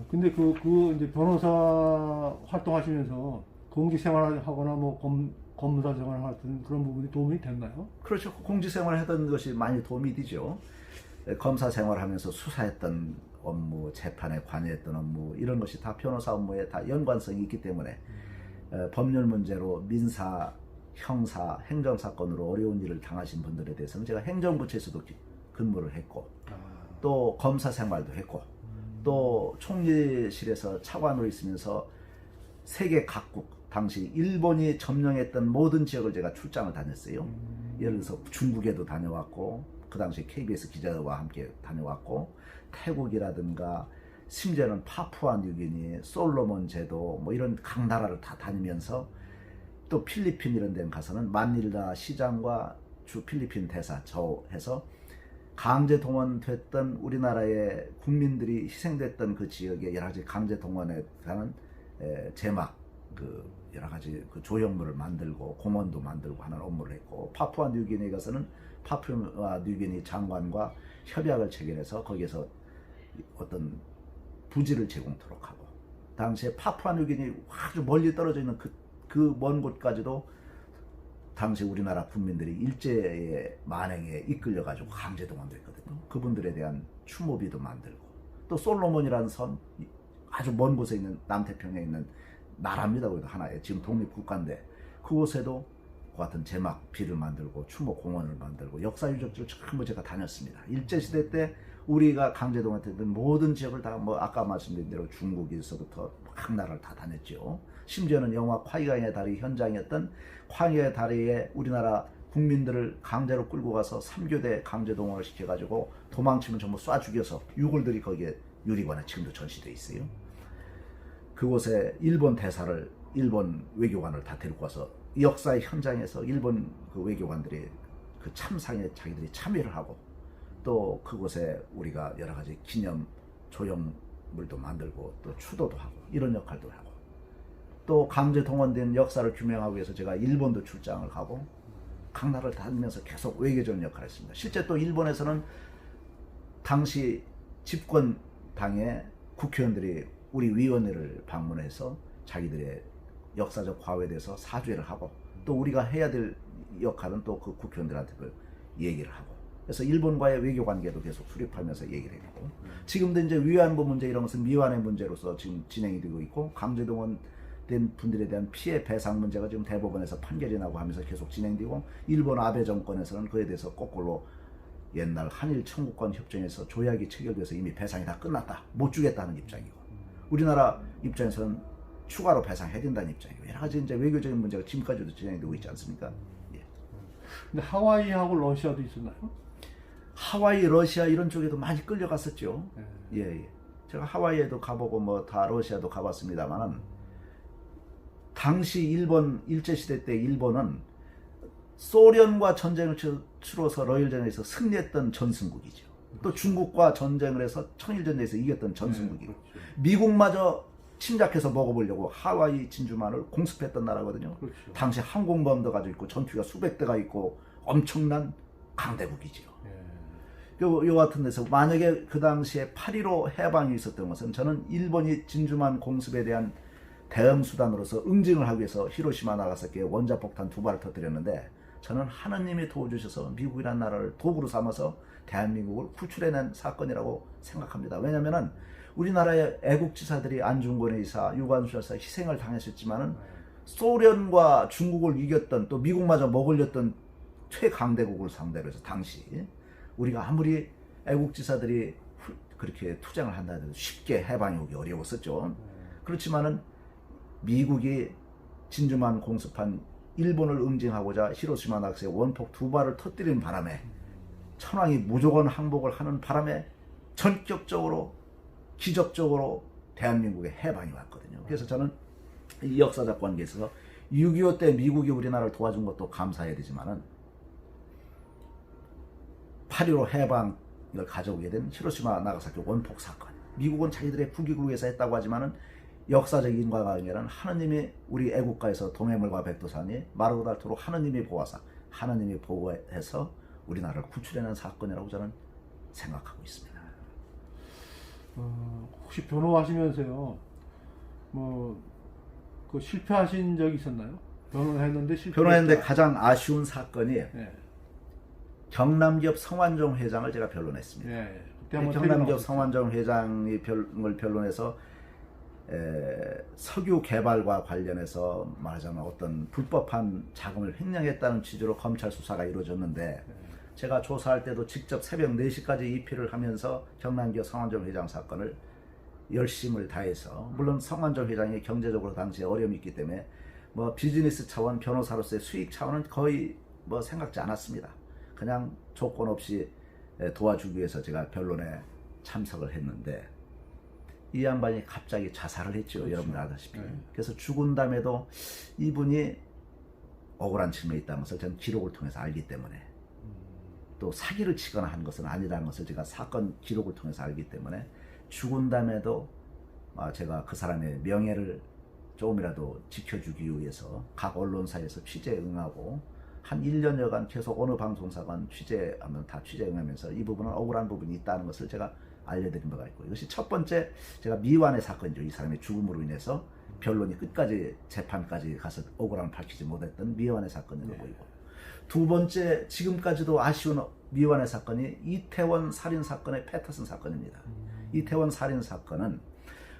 근데 이제 변호사 활동하시면서 공직 생활하거나 뭐 검사 생활 같은 그런 부분이 도움이 됐나요? 그렇죠. 공직생활 하던 것이 많이 도움이 되죠. 검사 생활하면서 수사했던 업무, 재판에 관여했던 업무 이런 것이 다 변호사 업무에 다 연관성이 있기 때문에 법률 문제로 민사, 형사, 행정사건으로 어려운 일을 당하신 분들에 대해서는 제가 행정부처에서도 근무를 했고 또 검사 생활도 했고 또 총리실에서 차관으로 있으면서 세계 각국 당시 일본이 점령했던 모든 지역을 제가 출장을 다녔어요. 예를 들어서 중국에도 다녀왔고 그 당시 KBS 기자와 함께 다녀왔고 태국이라든가 심지어는 파푸아 뉴기니, 솔로몬 제도 뭐 이런 각 나라를 다 다니면서 또 필리핀 이런 데 가서는 만닐라 시장과 주 필리핀 대사 저 해서 강제 동원됐던 우리나라의 국민들이 희생됐던 그 지역에 여러 가지 강제 동원에 관한 제막 그 여러 가지 그 조형물을 만들고 공원도 만들고 하는 업무를 했고 파푸아 뉴기니에 가서는 파푸아 뉴기니 장관과 협약을 체결해서 거기에서 어떤 부지를 제공토록 하고 당시에 파푸아 뉴기니 아주 멀리 떨어져 있는 그 먼 곳까지도 당시 우리나라 국민들이 일제의 만행에 이끌려가지고 강제 동원됐거든요. 그분들에 대한 추모비도 만들고 또 솔로몬이라는 섬 아주 먼 곳에 있는 남태평양에 있는 나라입니다. 거기도 하나의 지금 독립국가인데 그곳에도 그 같은 제막비를 만들고 추모 공원을 만들고 역사 유적지를 전부 제가 다녔습니다. 일제시대 때 우리가 강제 동원됐던 모든 지역을 다 뭐 아까 말씀드린 대로 중국에서부터 각 나라를 다 다녔죠. 심지어는 영화 콰이강의 다리 현장이었던 콰이강의 다리에 우리나라 국민들을 강제로 끌고 가서 3교대 강제 동원을 시켜가지고 도망치면 전부 쏴 죽여서 유골들이 거기에 유리관에 지금도 전시되어 있어요. 그곳에 일본 대사를 일본 외교관을 다 데리고 와서 역사의 현장에서 일본 그 외교관들이 그 참상에 자기들이 참여를 하고 또 그곳에 우리가 여러 가지 기념 조형물도 만들고 또 추도도 하고 이런 역할도 하고 또 강제 동원된 역사를 규명하기 위해서 제가 일본도 출장을 가고 각 나라를 다니면서 계속 외교적인 역할을 했습니다. 실제 또 일본에서는 당시 집권당의 국회의원들이 우리 위원회를 방문해서 자기들의 역사적 과거에 대해서 사죄를 하고 또 우리가 해야 될 역할은 또 그 국회의원들한테 그 얘기를 하고 그래서 일본과의 외교 관계도 계속 수립하면서 얘기를 했고 지금도 이제 위안부 문제 이런 것은 미완의 문제로서 지금 진행이 되고 있고 강제동원된 분들에 대한 피해 배상 문제가 지금 대법원에서 판결이 나고 하면서 계속 진행되고 일본 아베 정권에서는 그에 대해서 거꾸로 옛날 한일 청구권 협정에서 조약이 체결돼서 이미 배상이 다 끝났다 못 주겠다는 입장이고 우리나라 입장에서는 추가로 배상해야 된다는 입장이고 여러 가지 이제 외교적인 문제가 지금까지도 진행되고 있지 않습니까? 예. 근데 하와이하고 러시아도 있었나요? 하와이, 러시아 이런 쪽에도 많이 끌려갔었죠. 네. 예. 제가 하와이에도 가보고 뭐 다 러시아도 가봤습니다만은 당시 일본 일제시대 때 일본은 소련과 전쟁을 치러서 러일전에서 승리했던 전승국이죠. 또 중국과 전쟁을 해서 청일전쟁에서 이겼던 전승국이고 미국마저 침략해서 먹어보려고 하와이 진주만을 공습했던 나라거든요. 그렇죠. 당시 항공모함도 가지고 있고 전투기가 수백 대가 있고 엄청난 강대국이지요. 요 같은 데서 만약에 그 당시에 8.15 해방이 있었던 것은 저는 일본이 진주만 공습에 대한 대응 수단으로서 응징을 하기 위해서 히로시마 나가사키에 원자폭탄 2발을 터뜨렸는데 저는 하느님이 도와주셔서 미국이라는 나라를 도구로 삼아서 대한민국을 구출해낸 사건이라고 생각합니다. 왜냐하면 우리나라의 애국지사들이 안중근 의사, 유관순 열사 희생을 당했었지만은 소련과 중국을 이겼던 또 미국마저 먹으렸던 최강대국을 상대로 해서 당시 우리가 아무리 애국지사들이 그렇게 투쟁을 한다 해도 쉽게 해방이 오기 어려웠었죠. 그렇지만은 미국이 진주만 공습한 일본을 응징하고자 히로시마 나가사키에 원폭 2발을 터뜨리는 바람에 천황이 무조건 항복을 하는 바람에 전격적으로 기적적으로 대한민국에 해방이 왔거든요. 그래서 저는 이 역사적 관계에 있어서 6.25 때 미국이 우리나라를 도와준 것도 감사해야 되지만은 8.15 해방을 가져오게 된 히로시마 나가사키 원폭 사건. 미국은 자기들의 국익을 위해서 했다고 하지만은 역사적 인과관계는 하느님이 우리 애국가에서 동해물과 백두산이 마르고 닳도록 하느님이 보호하사 하느님이 보호해서 우리나라를 구출해낸 사건이라고 저는 생각하고 있습니다. 혹시 변호하시면서요, 그 실패하신 적이 있었나요? 변호했는데 변호했는데 가장 아쉬운 사건이 예. 경남기업 성완종 회장을 제가 변론했습니다. 예. 그때 한번 경남기업 나왔었죠. 성완종 회장이 을 변론해서 석유 개발과 관련해서 말하자면 어떤 불법한 자금을 횡령했다는 취지로 검찰 수사가 이루어졌는데 제가 조사할 때도 직접 새벽 4시까지 입회를 하면서 경남기업 성완종 회장 사건을 열심을 다해서, 물론 성완종 회장이 경제적으로 당시에 어려움이 있기 때문에 뭐 비즈니스 차원, 변호사로서의 수익 차원은 거의 뭐 생각지 않았습니다. 그냥 조건 없이 도와주기 위해서 제가 변론에 참석을 했는데 이 양반이 갑자기 자살을 했죠. 그렇죠. 여러분 아다시피. 네. 그래서 죽은 다음에도 이분이 억울한 측면이 있다는 것을 저는 기록을 통해서 알기 때문에, 또 사기를 치거나 한 것은 아니라는 것을 제가 사건 기록을 통해서 알기 때문에 죽은 다음에도 제가 그 사람의 명예를 조금이라도 지켜주기 위해서 각 언론사에서 취재에 응하고 한 1년여간 계속 어느 방송사관 취재하면 다 취재 응하면서 이 부분은 억울한 부분이 있다는 것을 제가 알려드린 바가 있고, 이것이 첫 번째 제가 미완의 사건이죠. 이 사람의 죽음으로 인해서 변론이 끝까지 재판까지 가서 억울함을 밝히지 못했던 미완의 사건으로 보이고, 두 번째 지금까지도 아쉬운 미완의 사건이 이태원 살인 사건의 패터슨 사건입니다. 이태원 살인 사건은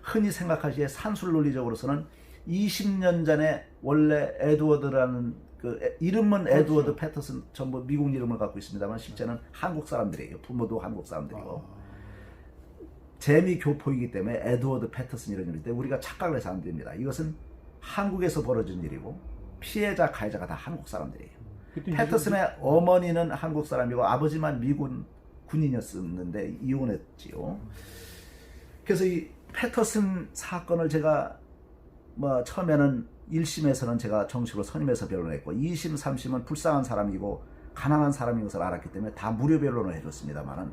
흔히 생각하기에 산술 논리적으로서는 20년 전에 원래 에드워드라는 그 이름은 에드워드 패터슨, 전부 미국 이름을 갖고 있습니다만 실제는 한국 사람들이에요. 부모도 한국 사람들이고 재미 교포이기 때문에 에드워드 패터슨 이런 일인데 우리가 착각을 해서 안 됩니다. 이것은 한국에서 벌어진 일이고 피해자 가해자가 다 한국 사람들이에요. 패터슨의 어머니는 한국 사람이고 아버지만 미국 군인이었는데 이혼했지요. 그래서 이 패터슨 사건을 제가 뭐 처음에는 1심에서는 제가 정식으로 선임해서 변론했고 2심, 3심은 불쌍한 사람이고 가난한 사람인 것을 알았기 때문에 다 무료 변론을 해줬습니다만은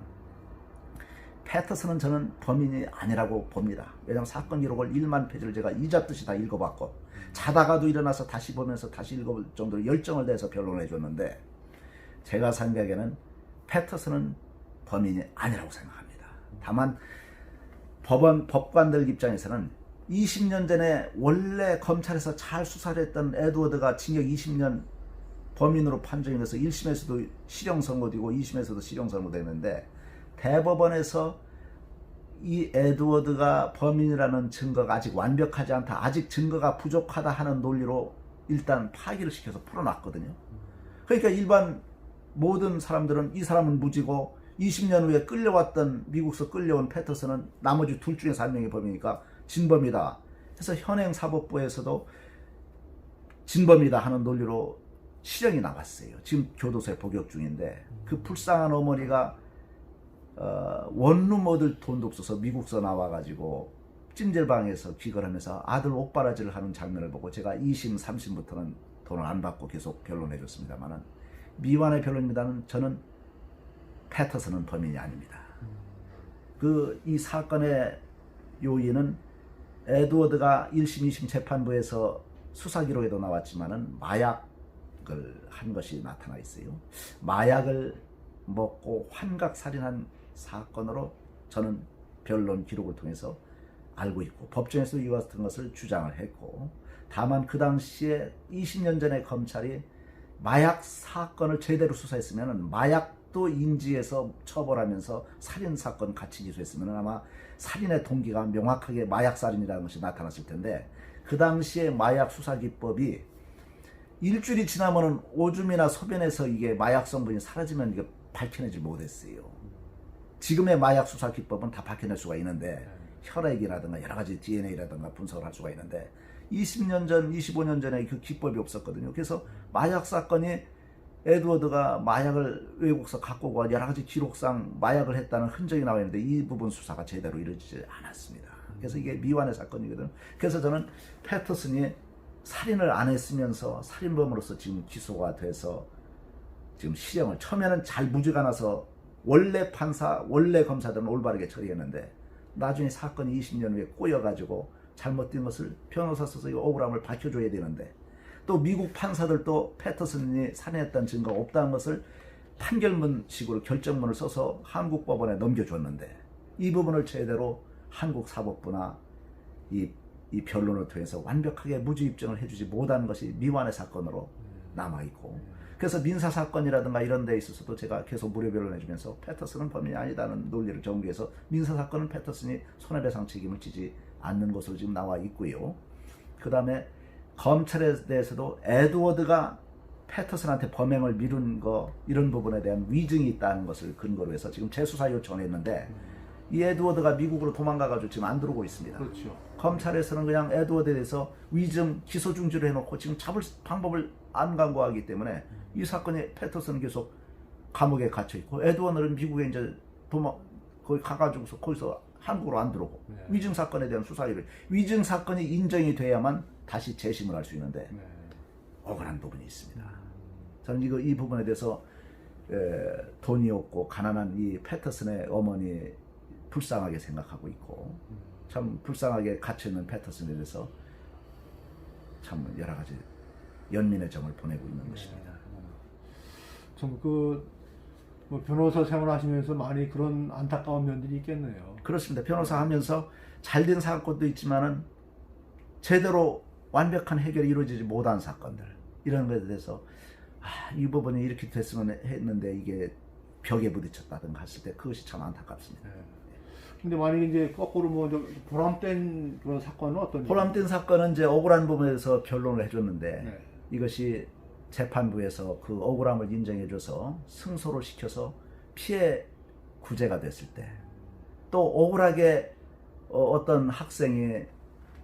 패터슨은 저는 범인이 아니라고 봅니다. 왜냐하면 사건 기록을 1만 페이지를 제가 잊었듯이 다 읽어봤고 자다가도 일어나서 다시 보면서 다시 읽어볼 정도로 열정을 내서 변론을 해줬는데 제가 생각에는 패터슨은 범인이 아니라고 생각합니다. 다만 법관들 입장에서는 20년 전에 원래 검찰에서 잘 수사를 했던 에드워드가 징역 20년 범인으로 판정이 돼서 1심에서도 실형 선고되고 2심에서도 실형 선고되는데 대법원에서 이 에드워드가 범인이라는 증거가 아직 완벽하지 않다, 아직 증거가 부족하다 하는 논리로 일단 파기를 시켜서 풀어놨거든요. 그러니까 일반 모든 사람들은 이 사람은 무지고 20년 후에 끌려왔던 미국에서 끌려온 패터슨은 나머지 둘 중에서 한 명이 범이니까 진범이다. 그래서 현행 사법부에서도 진범이다 하는 논리로 실형이 나왔어요. 지금 교도소에 복역 중인데 그 불쌍한 어머니가 원룸 얻을 돈도 없어서 미국서 나와가지고 찜질방에서 기거하면서 아들 옷바라지를 하는 장면을 보고 제가 2심, 3심부터는 돈을 안 받고 계속 변론해 줬습니다만은 미완의 변론입니다는 저는 패터슨은 범인이 아닙니다. 이 사건의 요인은 에드워드가 1심, 2심 재판부에서 수사 기록에도 나왔지만은 마약을 한 것이 나타나 있어요. 마약을 먹고 환각 살인한 사건으로 저는 변론 기록을 통해서 알고 있고 법정에서도 이와 같은 것을 주장을 했고, 다만 그 당시에 20년 전에 검찰이 마약 사건을 제대로 수사했으면 마약도 인지해서 처벌하면서 살인사건 같이 기소했으면 아마 살인의 동기가 명확하게 마약살인이라는 것이 나타났을 텐데 그 당시에 마약 수사 기법이 일주일이 지나면은 오줌이나 소변에서 이게 마약 성분이 사라지면 이게 밝혀내지 못했어요. 지금의 마약 수사 기법은 다 밝혀낼 수가 있는데 혈액이라든가 여러 가지 DNA라든가 분석을 할 수가 있는데 20년 전, 25년 전에 그 기법이 없었거든요. 그래서 마약 사건이 에드워드가 마약을 외국에서 갖고 와 여러 가지 기록상 마약을 했다는 흔적이 나와 있는데 이 부분 수사가 제대로 이루어지지 않았습니다. 그래서 이게 미완의 사건이거든요. 그래서 저는 패터슨이 살인을 안 했으면서 살인범으로서 지금 기소가 돼서 지금 실형을 처음에는 잘 무죄가 나서 원래 판사, 원래 검사들은 올바르게 처리했는데 나중에 사건이 20년 후에 꼬여가지고 잘못된 것을 변호사 써서 이거 억울함을 밝혀줘야 되는데 또 미국 판사들도 패터슨이 살인했다는 증거가 없다는 것을 판결문식으로 결정문을 써서 한국 법원에 넘겨줬는데 이 부분을 제대로 한국 사법부나 이 변론을 통해서 완벽하게 무죄 입증을 해주지 못한 것이 미완의 사건으로 남아있고, 그래서 민사사건이라든가 이런 데 있어서도 제가 계속 무료 변론해주면서 패터슨은 범인이 아니다는 논리를 전개해서 민사사건은 패터슨이 손해배상 책임을 지지 않는 것으로 지금 나와 있고요. 그 다음에 검찰에 대해서도 에드워드가 패터슨한테 범행을 미룬 거, 이런 부분에 대한 위증이 있다는 것을 근거로 해서 지금 재수사 요청을 했는데, 이 에드워드가 미국으로 도망가가지고 지금 안 들어오고 있습니다. 그렇죠. 검찰에서는 그냥 에드워드에 대해서 위증 기소 중지를 해놓고 지금 잡을 방법을 안 강구하기 때문에 이 사건이 패터슨은 계속 감옥에 갇혀 있고, 에드워드는 미국에 이제 거기 가가지고서 거기서 한국으로 안 들어오고, 네. 위증 사건에 대한 수사를, 위증 사건이 인정이 돼야만 다시 재심을 할 수 있는데 네. 억울한 부분이 있습니다. 저는 이 부분에 대해서 돈이 없고 가난한 이 패터슨의 어머니 불쌍하게 생각하고 있고, 참 불쌍하게 갇혀있는 패터슨에 대해서 참 여러 가지 연민의 정을 보내고 있는 것입니다. 참 뭐 변호사 생활하시면서 많이 그런 안타까운 면들이 있겠네요. 그렇습니다. 변호사 하면서 잘된 사건도 있지만은 제대로 완벽한 해결이 이루어지지 못한 사건들, 이런 것에 대해서 이 부분이 이렇게 됐으면 했는데 이게 벽에 부딪혔다든가 했을 때 그것이 참 안타깝습니다. 네. 근데 만약에 이제 거꾸로 뭐 보람된 그런 사건은 어떤? 보람된 사건은 이제 억울한 부분에서 변론을 해줬는데, 네. 이것이 재판부에서 그 억울함을 인정해줘서 승소를 시켜서 피해 구제가 됐을 때, 또 억울하게 어떤 학생이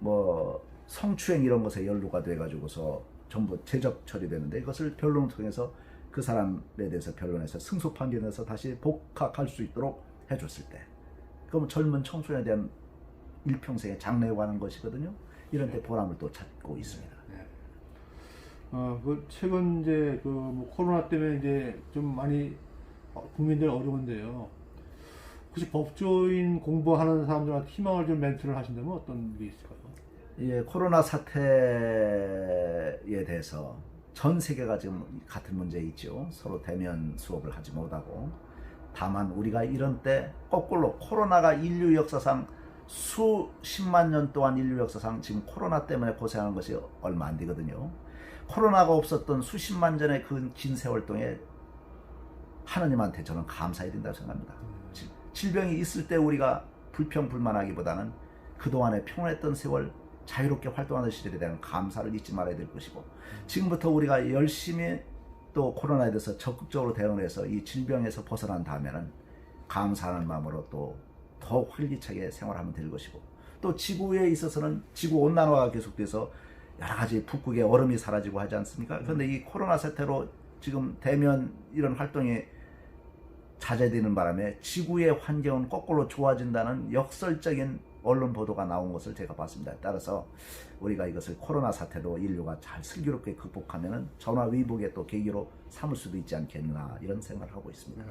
뭐 성추행 이런 것에 연루가 돼가지고서 전부 제적 처리되는데, 이것을 변론을 통해서 그 사람에 대해서 변론해서 승소 판결에서 다시 복학할 수 있도록 해줬을 때, 그러면 젊은 청소년에 대한 일평생의 장래에 관한 것이거든요. 이런 데 보람을 또 찾고 있습니다. 그 최근 이제 뭐 코로나 때문에 이제 좀 많이 국민들 어려운데요. 혹시 법조인 공부하는 사람들한테 희망을 좀 멘트를 하신다면 어떤 게 있을까요? 예, 코로나 사태에 대해서 전 세계가 지금 같은 문제 있죠. 서로 대면 수업을 하지 못하고. 다만 우리가 이런 때 거꾸로 코로나가 인류 역사상 수십만 년 동안 인류 역사상 지금 코로나 때문에 고생하는 것이 얼마 안 되거든요. 코로나가 없었던 수십만 전의 그 긴 세월 동에 하느님한테 저는 감사해야 된다고 생각합니다. 질병이 있을 때 우리가 불평불만하기보다는 그동안에 평온했던 세월 자유롭게 활동하는 시절에 대한 감사를 잊지 말아야 될 것이고, 지금부터 우리가 열심히 또 코로나에 대해서 적극적으로 대응을 해서 이 질병에서 벗어난 다음에는 감사하는 마음으로 또 더 활기차게 생활하면 될 것이고, 또 지구에 있어서는 지구 온난화가 계속돼서 여러 가지 북극의 얼음이 사라지고 하지 않습니까? 그런데 이 코로나 사태로 지금 대면 이런 활동이 자제되는 바람에 지구의 환경은 거꾸로 좋아진다는 역설적인 언론 보도가 나온 것을 제가 봤습니다. 따라서 우리가 이것을 코로나 사태도 인류가 잘 슬기롭게 극복하면은 전화위복의 또 계기로 삼을 수도 있지 않겠나, 이런 생각을 하고 있습니다.